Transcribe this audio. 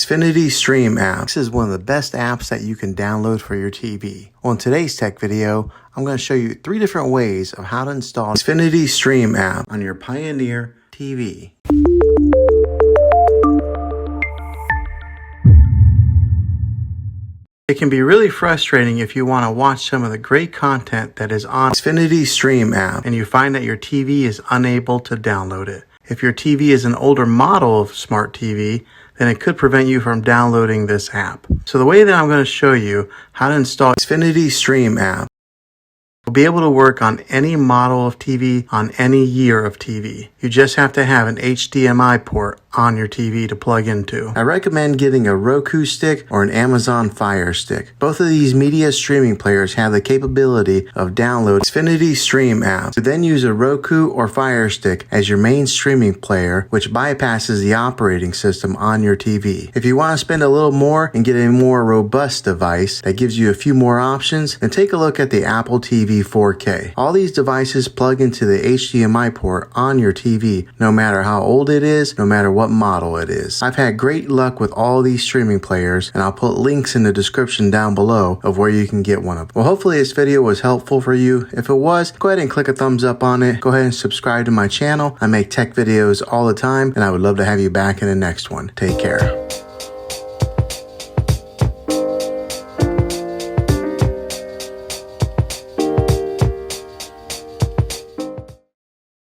Xfinity Stream App. This is one of the best apps that you can download for your TV. Well, in today's tech video, I'm going to show you 3 different ways of how to install Xfinity Stream App on your Pioneer TV. It can be really frustrating if you want to watch some of the great content that is on Xfinity Stream App and you find that your TV is unable to download it. If your TV is an older model of smart TV, then it could prevent you from downloading this app. So the way that I'm going to show you how to install Xfinity Stream App will be able to work on any model of TV on any year of TV. You just have to have an HDMI port on your TV to plug into. I recommend getting a Roku stick or an Amazon Fire Stick. Both of these media streaming players have the capability of downloading Xfinity Stream App. To then use a Roku or Fire Stick as your main streaming player, which bypasses the operating system on your TV. If you want to spend a little more and get a more robust device that gives you a few more options, then take a look at the Apple TV 4K. All these devices plug into the HDMI port on your TV, no matter how old it is, no matter what model it is. I've had great luck with all these streaming players, and I'll put links in the description down below of where you can get one of them. Well, hopefully this video was helpful for you. If it was, go ahead and click a thumbs up on it. Go ahead and subscribe to my channel. I make tech videos all the time, and I would love to have you back in the next one. Take care.